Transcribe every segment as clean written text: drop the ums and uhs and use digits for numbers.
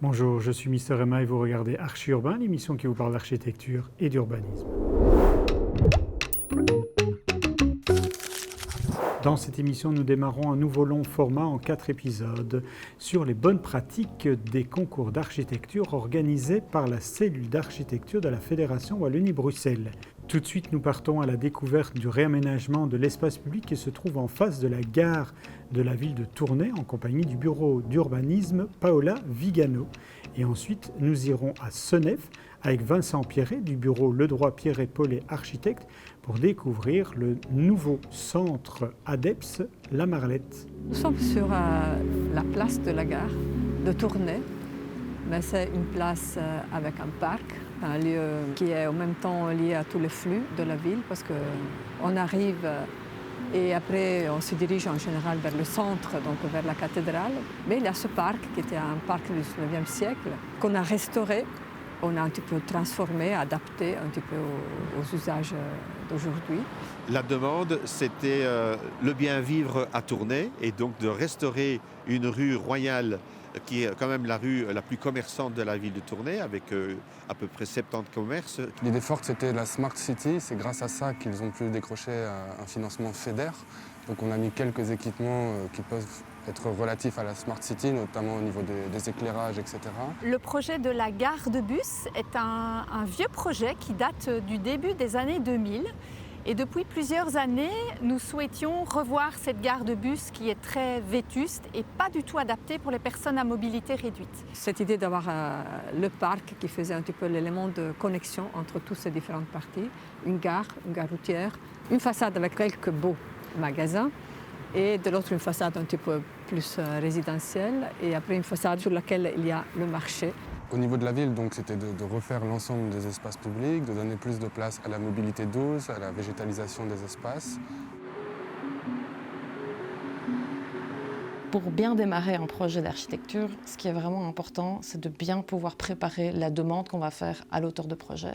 Bonjour, je suis Mister Emma et vous regardez Archi-Urbain, l'émission qui vous parle d'architecture et d'urbanisme. Dans cette émission, nous démarrons un nouveau long format en 4 épisodes sur les bonnes pratiques des concours d'architecture organisés par la cellule d'architecture de la Fédération Wallonie-Bruxelles. Tout de suite, nous partons à la découverte du réaménagement de l'espace public qui se trouve en face de la gare de la ville de Tournai en compagnie du bureau d'urbanisme Paola Vigano. Et ensuite, nous irons à Senef avec Vincent Pierret du bureau Ledroit Pierret Paulet Architecte pour découvrir le nouveau centre ADEPS La Marlette. Nous sommes sur la place de la gare de Tournai, mais c'est une place avec un parc, un lieu qui est en même temps lié à tous les flux de la ville parce qu'on arrive et après on se dirige en général vers le centre, donc vers la cathédrale. Mais il y a ce parc qui était un parc du 19e siècle qu'on a restauré. On a un petit peu transformé, adapté un petit peu aux usages d'aujourd'hui. La demande, c'était le bien vivre à Tournai et donc de restaurer une rue royale qui est quand même la rue la plus commerçante de la ville de Tournai avec à peu près 70 commerces. L'idée forte, c'était la Smart City. C'est grâce à ça qu'ils ont pu décrocher un financement FEDER. Donc on a mis quelques équipements qui peuvent être relatifs à la Smart City, notamment au niveau des éclairages, etc. Le projet de la gare de bus est un vieux projet qui date du début des années 2000. Et depuis plusieurs années, nous souhaitions revoir cette gare de bus qui est très vétuste et pas du tout adaptée pour les personnes à mobilité réduite. Cette idée d'avoir le parc qui faisait un petit peu l'élément de connexion entre toutes ces différentes parties, une gare routière, une façade avec quelques beaux magasins, et de l'autre une façade un petit peu plus résidentielle et après une façade sur laquelle il y a le marché. Au niveau de la ville, donc, c'était de refaire l'ensemble des espaces publics, de donner plus de place à la mobilité douce, à la végétalisation des espaces. Pour bien démarrer un projet d'architecture, ce qui est vraiment important, c'est de bien pouvoir préparer la demande qu'on va faire à l'auteur de projet.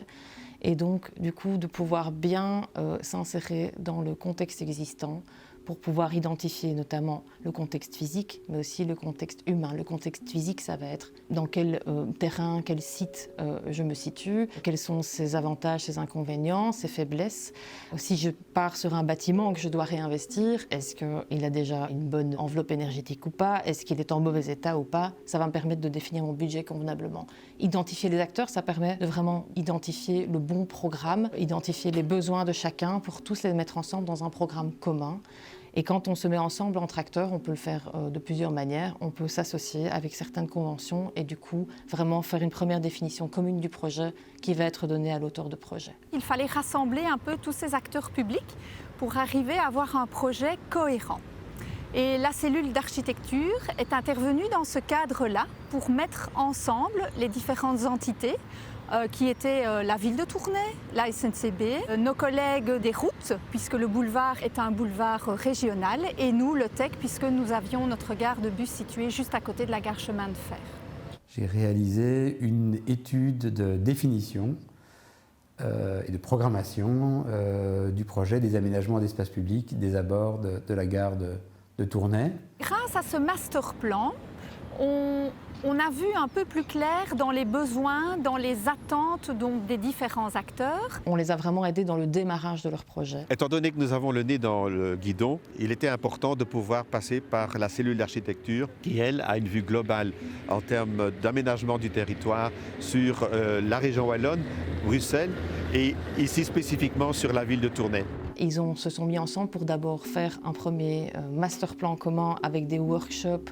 Et donc, du coup, de pouvoir bien s'insérer dans le contexte existant pour pouvoir identifier notamment le contexte physique, mais aussi le contexte humain. Le contexte physique, ça va être dans quel terrain, quel site je me situe, quels sont ses avantages, ses inconvénients, ses faiblesses. Si je pars sur un bâtiment que je dois réinvestir, est-ce qu'il a déjà une bonne enveloppe énergétique ou pas? Est-ce qu'il est en mauvais état ou pas? Ça va me permettre de définir mon budget convenablement. Identifier les acteurs, ça permet de vraiment identifier le bon programme, identifier les besoins de chacun pour tous les mettre ensemble dans un programme commun. Et quand on se met ensemble entre acteurs, on peut le faire de plusieurs manières. On peut s'associer avec certaines conventions et du coup, vraiment faire une première définition commune du projet qui va être donnée à l'auteur de projet. Il fallait rassembler un peu tous ces acteurs publics pour arriver à avoir un projet cohérent. Et la cellule d'architecture est intervenue dans ce cadre-là pour mettre ensemble les différentes entités qui étaient la ville de Tournai, la SNCB, nos collègues des routes, puisque le boulevard est un boulevard régional, et nous, le TEC, puisque nous avions notre gare de bus située juste à côté de la gare chemin de fer. J'ai réalisé une étude de définition et de programmation du projet des aménagements d'espaces publics des abords de la gare de Tournai. Grâce à ce master plan, on a vu un peu plus clair dans les besoins, dans les attentes donc, des différents acteurs. On les a vraiment aidés dans le démarrage de leur projet. Étant donné que nous avons le nez dans le guidon, il était important de pouvoir passer par la cellule d'architecture qui, elle, a une vue globale en termes d'aménagement du territoire sur la région wallonne, Bruxelles, et ici spécifiquement sur la ville de Tournai. Ils se sont mis ensemble pour d'abord faire un premier master plan commun avec des workshops,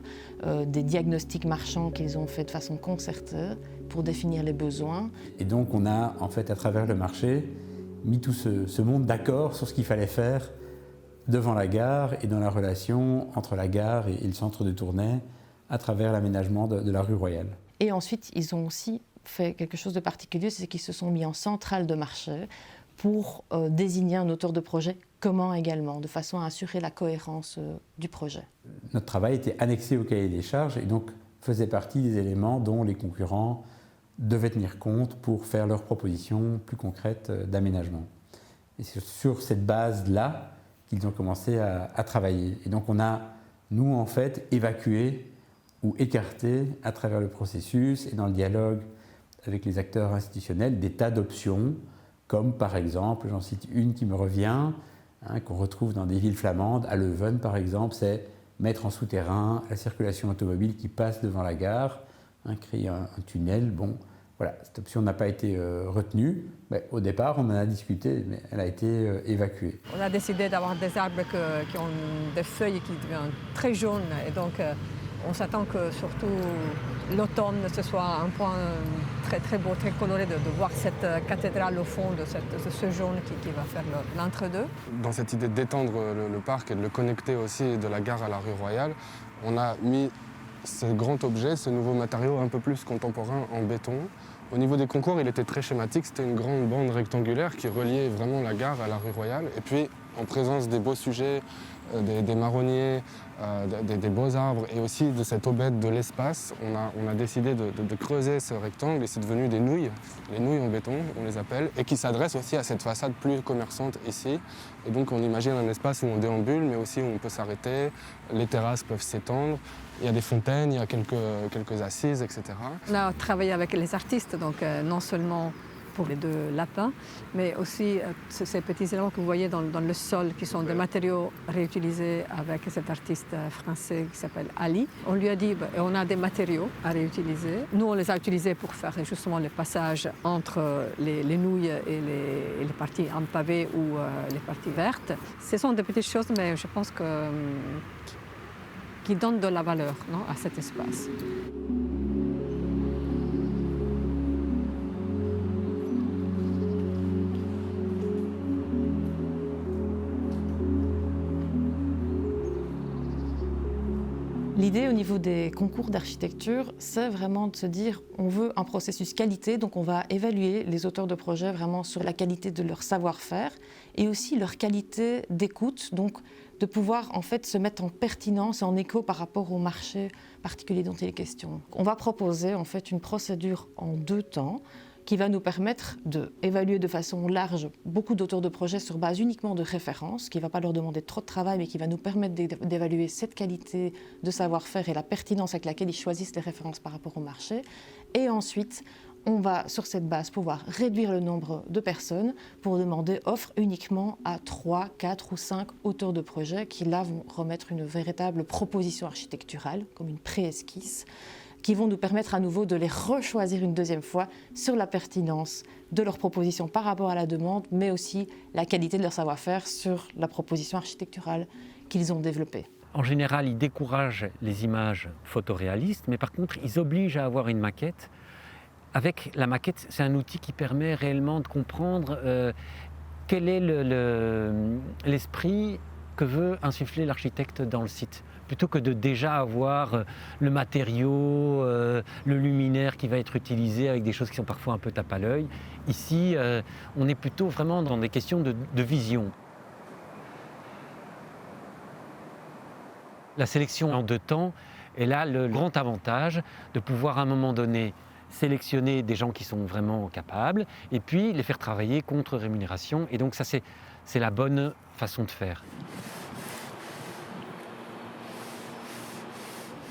des diagnostics marchands qu'ils ont fait de façon concertée pour définir les besoins. Et donc on a en fait à travers le marché mis tout ce monde d'accord sur ce qu'il fallait faire devant la gare et dans la relation entre la gare et le centre de Tournai à travers l'aménagement de la rue Royale. Et ensuite ils ont aussi fait quelque chose de particulier, c'est qu'ils se sont mis en centrale de marché pour désigner un auteur de projet commun également, de façon à assurer la cohérence du projet. Notre travail était annexé au cahier des charges et donc faisait partie des éléments dont les concurrents devaient tenir compte pour faire leurs propositions plus concrètes d'aménagement. Et c'est sur cette base-là qu'ils ont commencé à travailler. Et donc on a, nous, en fait, évacué ou écarter à travers le processus et dans le dialogue avec les acteurs institutionnels des tas d'options, comme par exemple, j'en cite une qui me revient, qu'on retrouve dans des villes flamandes, à Leuven par exemple, c'est mettre en souterrain la circulation automobile qui passe devant la gare, créer un tunnel. Bon, voilà, cette option n'a pas été retenue. Mais au départ, on en a discuté, mais elle a été évacuée. On a décidé d'avoir des arbres qui ont des feuilles qui deviennent très jaunes. Et donc, on s'attend que surtout l'automne, ce soit un point très, très beau, très coloré de voir cette cathédrale au fond de ce jaune qui va faire l'entre-deux. Dans cette idée d'étendre le parc et de le connecter aussi de la gare à la rue Royale, on a mis ce grand objet, ce nouveau matériau un peu plus contemporain en béton. Au niveau des concours, il était très schématique. C'était une grande bande rectangulaire qui reliait vraiment la gare à la rue Royale. Et puis, en présence des beaux sujets, des marronniers, des beaux arbres et aussi de cette aubette de l'espace, on a décidé de creuser ce rectangle et c'est devenu des nouilles, les nouilles en béton, on les appelle, et qui s'adressent aussi à cette façade plus commerçante ici. Et donc on imagine un espace où on déambule, mais aussi où on peut s'arrêter, les terrasses peuvent s'étendre, il y a des fontaines, il y a quelques assises, etc. On a travaillé avec les artistes, donc non seulement pour les deux lapins, mais aussi ces petits éléments que vous voyez dans le sol, qui sont des matériaux réutilisés avec cet artiste français qui s'appelle Ali. On lui a dit, on a des matériaux à réutiliser. Nous, on les a utilisés pour faire justement le passage entre les nouilles et les parties en pavé ou les parties vertes. Ce sont des petites choses, mais je pense qui donnent de la valeur, non, à cet espace. L'idée au niveau des concours d'architecture, c'est vraiment de se dire on veut un processus qualité, donc on va évaluer les auteurs de projets vraiment sur la qualité de leur savoir-faire et aussi leur qualité d'écoute, donc de pouvoir en fait se mettre en pertinence et en écho par rapport au marché particulier dont il est question. On va proposer en fait une procédure en 2 temps qui va nous permettre d'évaluer de façon large beaucoup d'auteurs de projets sur base uniquement de références, qui ne va pas leur demander trop de travail, mais qui va nous permettre d'évaluer cette qualité de savoir-faire et la pertinence avec laquelle ils choisissent les références par rapport au marché. Et ensuite, on va, sur cette base, pouvoir réduire le nombre de personnes pour demander offre uniquement à 3, 4 ou 5 auteurs de projets qui, là, vont remettre une véritable proposition architecturale, comme une pré-esquisse, qui vont nous permettre à nouveau de les rechoisir une deuxième fois sur la pertinence de leur proposition par rapport à la demande, mais aussi la qualité de leur savoir-faire sur la proposition architecturale qu'ils ont développée. En général, ils découragent les images photoréalistes, mais par contre, ils obligent à avoir une maquette. Avec la maquette, c'est un outil qui permet réellement de comprendre quel est l'esprit que veut insuffler l'architecte dans le site. Plutôt que de déjà avoir le matériau, le luminaire qui va être utilisé avec des choses qui sont parfois un peu tape à l'œil. Ici, on est plutôt vraiment dans des questions de vision. La sélection en 2 temps, elle a le grand avantage de pouvoir à un moment donné sélectionner des gens qui sont vraiment capables et puis les faire travailler contre rémunération. Et donc ça, c'est la bonne façon de faire.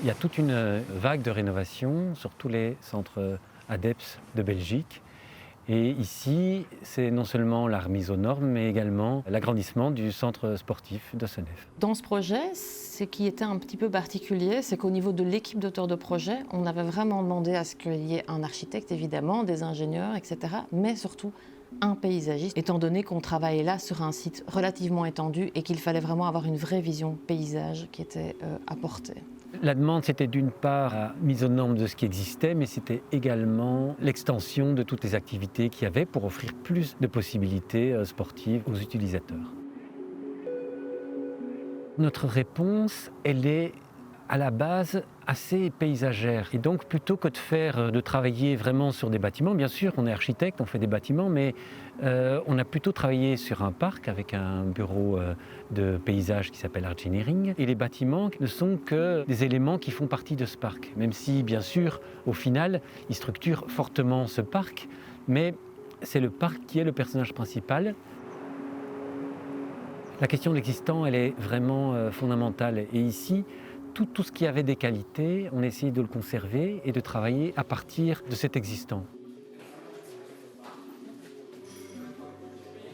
Il y a toute une vague de rénovation sur tous les centres ADEPS de Belgique. Et ici, c'est non seulement la remise aux normes, mais également l'agrandissement du centre sportif de Senef. Dans ce projet, ce qui était un petit peu particulier, c'est qu'au niveau de l'équipe d'auteurs de projet, on avait vraiment demandé à ce qu'il y ait un architecte, évidemment, des ingénieurs, etc., mais surtout un paysagiste, étant donné qu'on travaillait là sur un site relativement étendu et qu'il fallait vraiment avoir une vraie vision paysage qui était apportée. La demande, c'était d'une part la mise aux normes de ce qui existait, mais c'était également l'extension de toutes les activités qu'il y avait pour offrir plus de possibilités sportives aux utilisateurs. Notre réponse, elle est à la base assez paysagère. Et donc, plutôt que de travailler vraiment sur des bâtiments, bien sûr, on est architecte, on fait des bâtiments, mais on a plutôt travaillé sur un parc avec un bureau de paysage qui s'appelle Art Engineering. Et les bâtiments ne sont que des éléments qui font partie de ce parc, même si, bien sûr, au final, ils structurent fortement ce parc, mais c'est le parc qui est le personnage principal. La question de l'existant, elle est vraiment fondamentale. Et ici, tout ce qui avait des qualités, on essayait de le conserver et de travailler à partir de cet existant.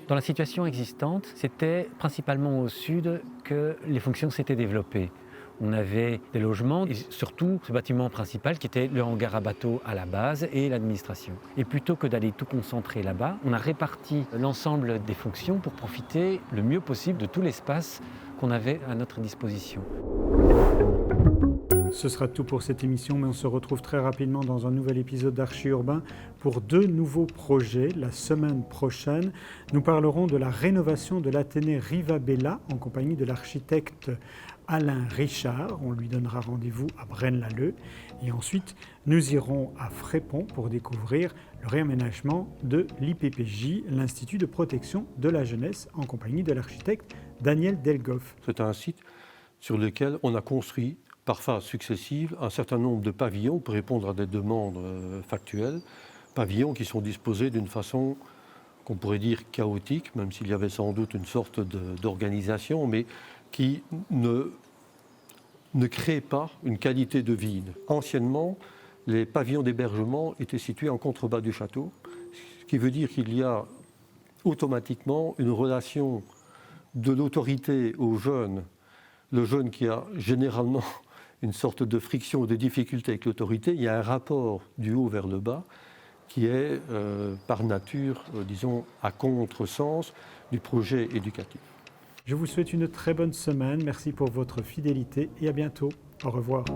Dans la situation existante, c'était principalement au sud que les fonctions s'étaient développées. On avait des logements et surtout ce bâtiment principal qui était le hangar à bateaux à la base et l'administration. Et plutôt que d'aller tout concentrer là-bas, on a réparti l'ensemble des fonctions pour profiter le mieux possible de tout l'espace qu'on avait à notre disposition. Ce sera tout pour cette émission, mais on se retrouve très rapidement dans un nouvel épisode d'Archi-Urbain pour 2 nouveaux projets. La semaine prochaine, nous parlerons de la rénovation de l'Athénée Rivabella en compagnie de l'architecte Alain Richard. On lui donnera rendez-vous à Braine-l'Alleud. Et ensuite, nous irons à Frépont pour découvrir le réaménagement de l'IPPJ, l'Institut de protection de la jeunesse, en compagnie de l'architecte Daniel Delgoff. C'est un site sur lequel on a construit par phases successives un certain nombre de pavillons pour répondre à des demandes factuelles, pavillons qui sont disposés d'une façon qu'on pourrait dire chaotique, même s'il y avait sans doute une sorte d'organisation, mais qui ne créent pas une qualité de vide. Anciennement, les pavillons d'hébergement étaient situés en contrebas du château, ce qui veut dire qu'il y a automatiquement une relation de l'autorité au jeune, le jeune qui a généralement une sorte de friction ou de difficulté avec l'autorité, il y a un rapport du haut vers le bas qui est par nature, disons, à contresens du projet éducatif. Je vous souhaite une très bonne semaine. Merci pour votre fidélité et à bientôt. Au revoir.